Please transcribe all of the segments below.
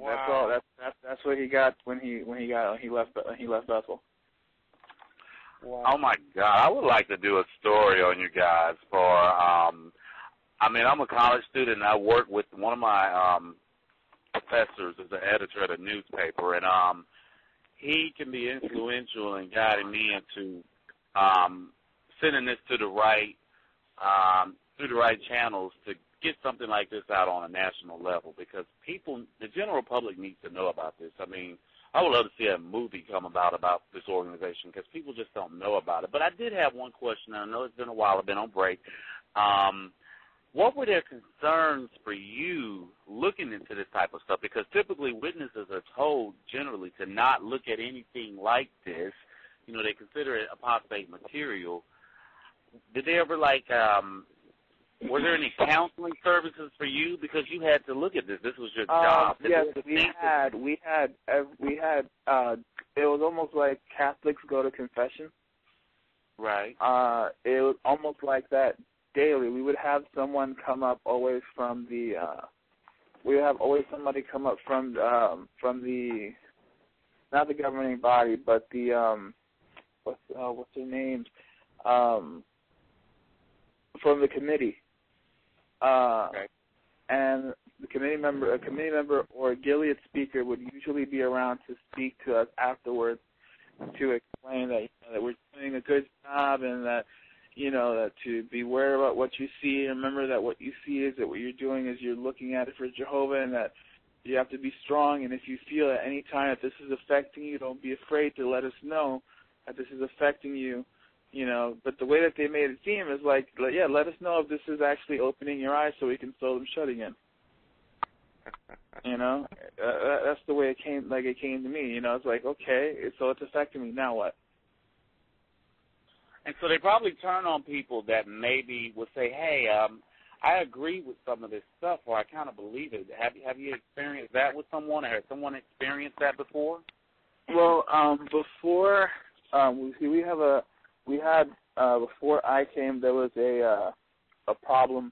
Wow. That's what he got when he left Bethel. Wow. Oh my God! I would like to do a story on you guys for. I mean, I'm a college student, and I work with one of my professors as the editor at a newspaper, and he can be influential in guiding me into sending this to the right through the right channels to get something like this out on a national level, because people, the general public, needs to know about this. I mean, I would love to see a movie come about this organization, because people just don't know about it. But I did have one question, and I know it's been a while. I've been on break. What were their concerns for you looking into this type of stuff? Because typically witnesses are told generally to not look at anything like this. You know, they consider it apostate material. Did they ever, were there any counseling services for you, because you had to look at this? This was your job. Yes, we had. It was almost like Catholics go to confession. Right. It was almost like that daily. We would have someone come up always from the. We would have always somebody come up from the, not the governing body, but the what's their names? From the committee. Okay. And a committee member or a Gilead speaker would usually be around to speak to us afterwards to explain that, that we're doing a good job, and that, that to beware about what you see. Remember that what you see is that what you're doing is you're looking at it for Jehovah, and that you have to be strong. And if you feel at any time that this is affecting you, don't be afraid to let us know that this is affecting you. But the way that they made it seem is let us know if this is actually opening your eyes so we can sew them shut again. That's the way it came to me. It's like, okay, so it's affecting me, now what? And so they probably turn on people that maybe would say, hey, I agree with some of this stuff, or I kind of believe it. Have you experienced that with someone, or has someone experienced that before? Well, before, before I came, there was a problem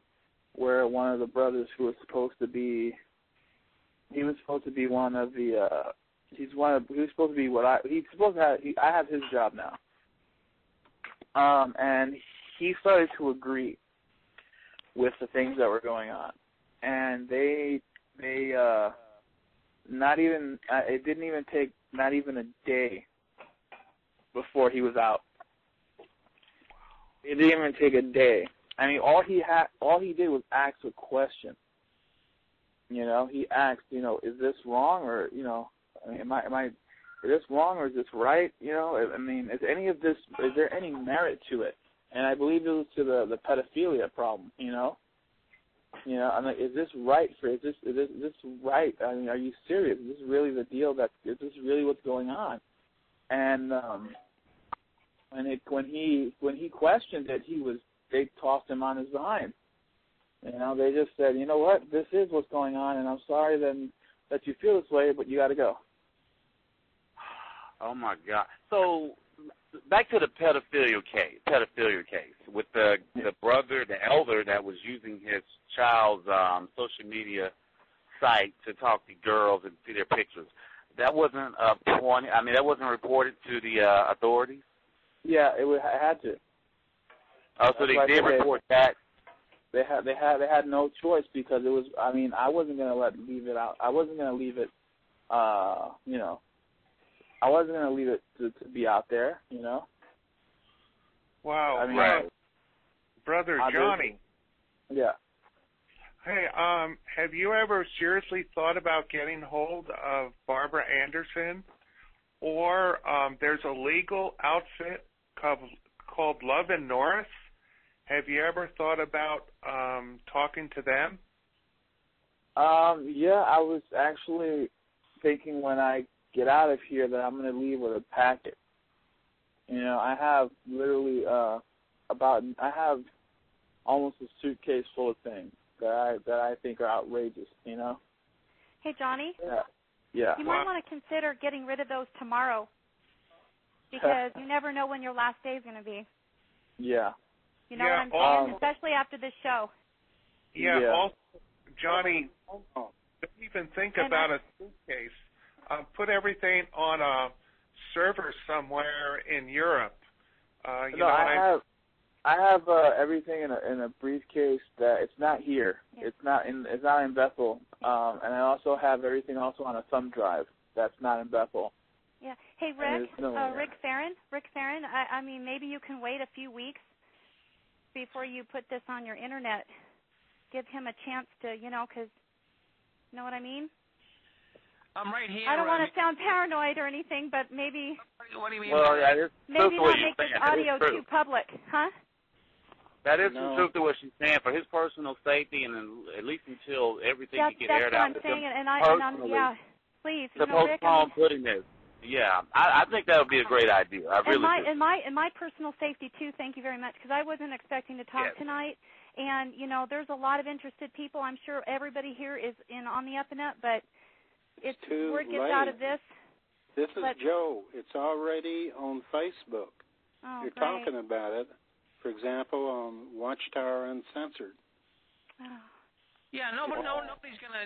where one of the brothers who was supposed to be one of the, I have his job now. And he started to agree with the things that were going on. And it didn't even take not even a day before he was out. It didn't even take a day. I mean, all he did was ask a question. He asked, is this wrong, or am I? Is this wrong, or is this right? I mean, is there any merit to it? And I believe it was to the pedophilia problem. I'm like, is this right? Is this right? I mean, are you serious? Is this really the deal? Is this really what's going on? And when he questioned it, they tossed him on his behind. They just said, you know what, this is what's going on, and I'm sorry that you feel this way, but you got to go. Oh my God! So back to the pedophilia case with the brother, the elder that was using his child's social media site to talk to girls and see their pictures. That wasn't that wasn't reported to the authorities. Yeah, it had to. Oh, so they did report that. They had no choice, because it was. I mean, I wasn't going to leave it out. I wasn't going to leave it. I wasn't going to leave it to be out there. Wow. I mean, right. Brother Johnny. Yeah. Hey, have you ever seriously thought about getting hold of Barbara Anderson? Or there's a legal outfit called Love and Norris. Have you ever thought about talking to them? Yeah, I was actually thinking when I get out of here that I'm going to leave with a packet. I have literally I have almost a suitcase full of things that I think are outrageous. Hey, Johnny. Yeah. You might want to consider getting rid of those tomorrow, because you never know when your last day is going to be. Yeah. You know what I'm saying? Especially after this show. Yeah. Also, Johnny, don't even think about a suitcase. Put everything on a server somewhere in Europe. I have everything in a briefcase that it's not here. Yeah. It's not in Bethel. And I also have everything also on a thumb drive that's not in Bethel. Yeah. Hey, Rick. Rick Farron. I mean, maybe you can wait a few weeks before you put this on your internet. Give him a chance to, because, you know what I mean? I'm right here. I don't want to sound paranoid or anything, but maybe. What do you mean? Well, maybe not make this audio too public, huh? That is some truth to what she's saying for his personal safety, and at least until everything can get aired out. That's what I'm saying, yeah, please. To postpone putting this. Yeah, I think that would be a great idea. I really do. And my personal safety too. Thank you very much, because I wasn't expecting to talk tonight, and there's a lot of interested people. I'm sure everybody here is on the up and up, but it's word gets out of this. This is Joe. It's already on Facebook. Oh, You're talking about it. For example, on Watchtower Uncensored. Oh. Yeah, nobody's gonna.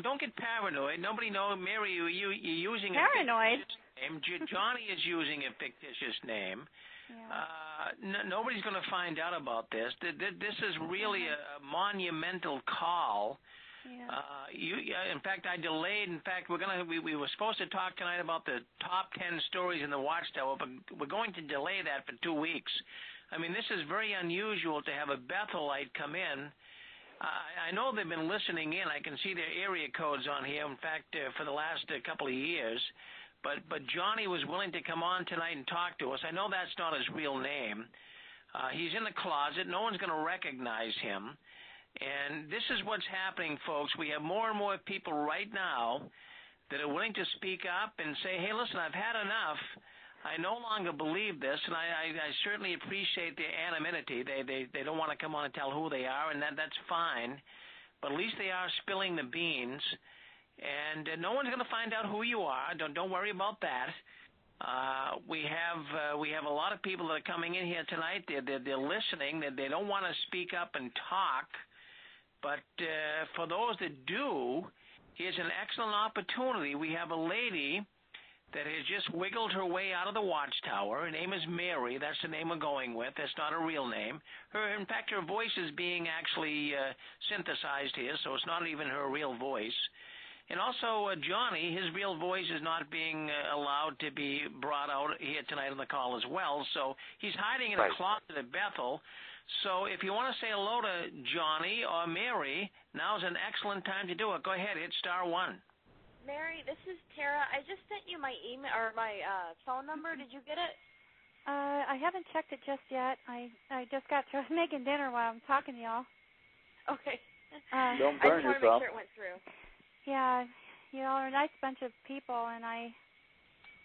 Don't get paranoid. Nobody knows. Mary, you're using paranoid. A fictitious name. Johnny is using a fictitious name. Yeah. Nobody's going to find out about this. This is really a monumental call. Yeah. In fact, I delayed. In fact, we were supposed to talk tonight about the top 10 stories in the Watchtower, but we're going to delay that for 2 weeks. I mean, this is very unusual to have a Bethelite come in. I know they've been listening in. I can see their area codes on here. In fact, for the last couple of years, but Johnny was willing to come on tonight and talk to us. I know that's not his real name. He's in the closet. No one's going to recognize him. And this is what's happening, folks. We have more and more people right now that are willing to speak up and say, hey, listen, I've had enough. I no longer believe this, and I certainly appreciate their anonymity. They don't want to come on and tell who they are, and that's fine. But at least they are spilling the beans, and no one's going to find out who you are. Don't worry about that. We have a lot of people that are coming in here tonight. They're listening. They don't want to speak up and talk. But for those that do, here's an excellent opportunity. We have a lady that has just wiggled her way out of the Watchtower. Her name is Mary. That's the name we're going with. That's not her real name. In fact, her voice is being actually synthesized here, so it's not even her real voice. And also, Johnny, his real voice is not being allowed to be brought out here tonight on the call as well. So he's hiding in a closet at Bethel. So if you want to say hello to Johnny or Mary, now's an excellent time to do it. Go ahead, hit *1. Mary, this is Tara. I just sent you my email or my phone number. Did you get it? I haven't checked it just yet. I just got to making dinner while I'm talking to y'all. Okay. Don't burn yourself. I just want to make sure it went through. Yeah, you're a nice bunch of people, and I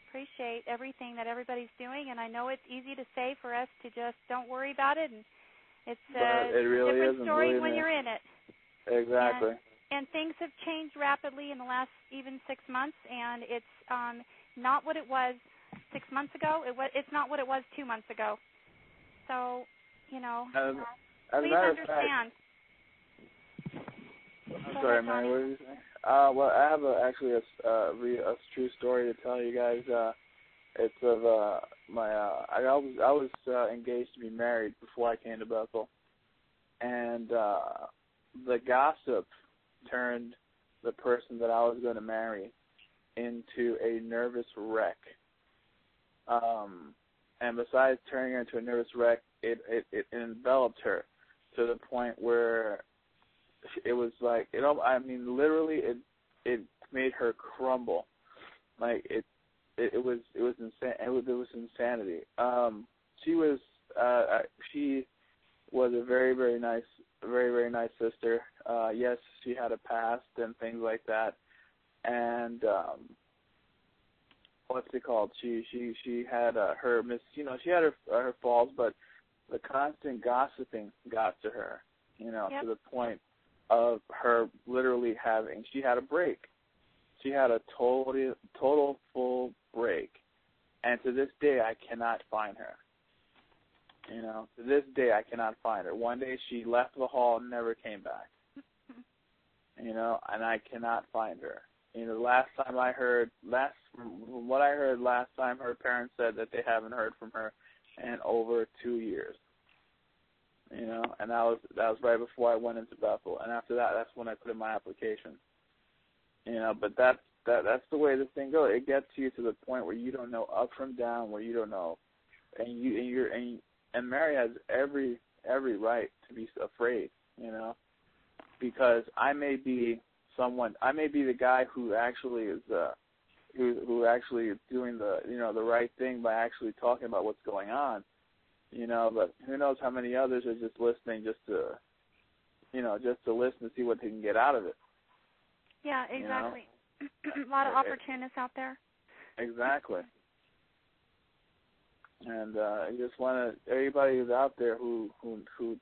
appreciate everything that everybody's doing. And I know it's easy to say for us to just don't worry about it, and it's it really different story when you're in it. Exactly. And things have changed rapidly in the last even 6 months, and it's not what it was 6 months ago. It's not what it was 2 months ago. So, please understand. I'm sorry, Mary. What did you say? Well, I have actually a true story to tell you guys. It's of my. I was engaged to be married before I came to Bethel, and the gossip turned the person that I was going to marry into a nervous wreck. And besides turning her into a nervous wreck, it enveloped her to the point where it was like, literally it made her crumble. Like it was insane. It was insanity. She was a very, very nice sister. Yes, she had a past and things like that. And what's it called? She had she had her faults, but the constant gossiping got to her. To the point of her literally she had a break. She had a total full break. And to this day, I cannot find her. To this day, I cannot find her. One day, she left the hall and never came back. and I cannot find her. From what I heard last time, her parents said that they haven't heard from her in over 2 years. And that was right before I went into Bethel, and after that, that's when I put in my application. But that's the way this thing goes. It gets you to the point where you don't know up from down, where you don't know, and Mary has every right to be afraid, because I may be the guy who actually is who actually is doing the right thing by actually talking about what's going on, but who knows how many others are just listening just to listen to see what they can get out of it. Yeah, exactly. A lot of opportunists out there. Exactly. And I just want everybody who's out there who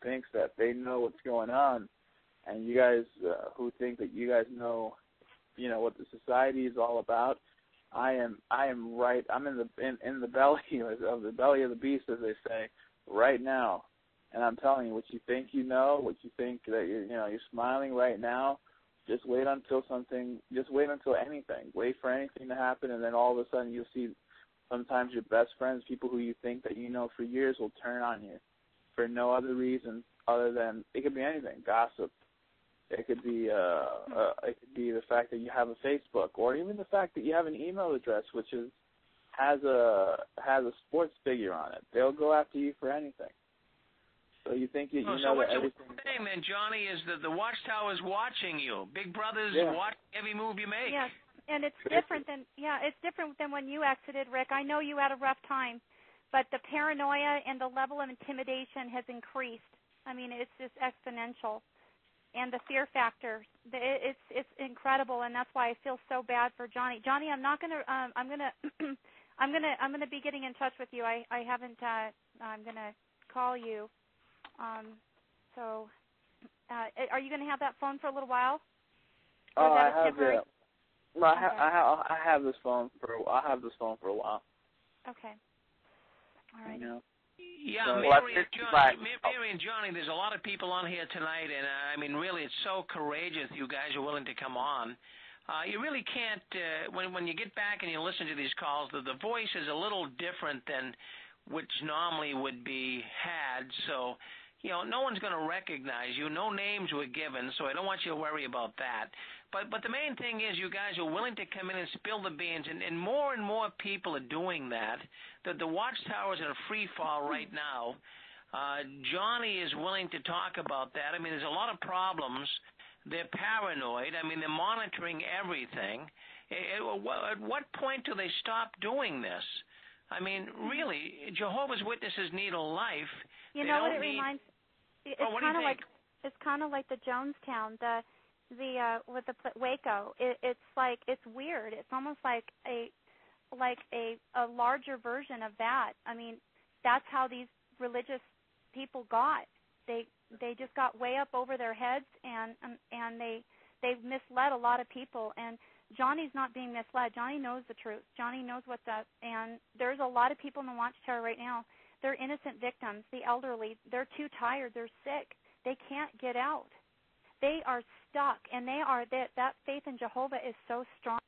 thinks that they know what's going on, and you guys who think that you guys know, what the society is all about. I am right. I'm in the belly of the beast, as they say, right now. And I'm telling you, what you think what you think that you're smiling right now. Just wait until anything. Wait for anything to happen, and then all of a sudden you'll see sometimes your best friends, people who you think that you know for years, will turn on you for no other reason other than it could be anything, gossip. It could be the fact that you have a Facebook, or even the fact that you have an email address which has a sports figure on it. They'll go after you for anything. So you think you know that everything. So what you're saying then, Johnny, is that the Watchtower is watching you. Big Brother's watching every move you make. Yes, and it's different than when you exited, Rick. I know you had a rough time, but the paranoia and the level of intimidation has increased. I mean, it's just exponential, and the fear factor, it's incredible, and that's why I feel so bad for Johnny. Johnny, I'm gonna be getting in touch with you. I'm gonna call you. Are you going to have that phone for a little while? Oh, I have it. No, I have this phone for. I'll have this phone for a while. Okay. All right. Yeah, Mary and Johnny, there's a lot of people on here tonight, and I mean, really, it's so courageous you guys are willing to come on. You really can't, when you get back and you listen to these calls, the voice is a little different than which normally would be had, so no one's going to recognize you. No names were given, so I don't want you to worry about that. But the main thing is you guys are willing to come in and spill the beans, and more people are doing that. The Watchtower is in a free fall right now. Johnny is willing to talk about that. I mean, there's a lot of problems. They're paranoid. I mean, they're monitoring everything. At what point do they stop doing this? I mean, really, Jehovah's Witnesses need a life. You know what it reminds? It's kind of like the Jonestown, with the Waco. It's weird. It's almost like a larger version of that. I mean, that's how these religious people got. They just got way up over their heads, and they've misled a lot of people. And Johnny's not being misled. Johnny knows the truth. Johnny knows what's up. And there's a lot of people in the Watchtower right now. They're innocent victims, the elderly. They're too tired. They're sick. They can't get out. They are stuck, and that faith in Jehovah is so strong.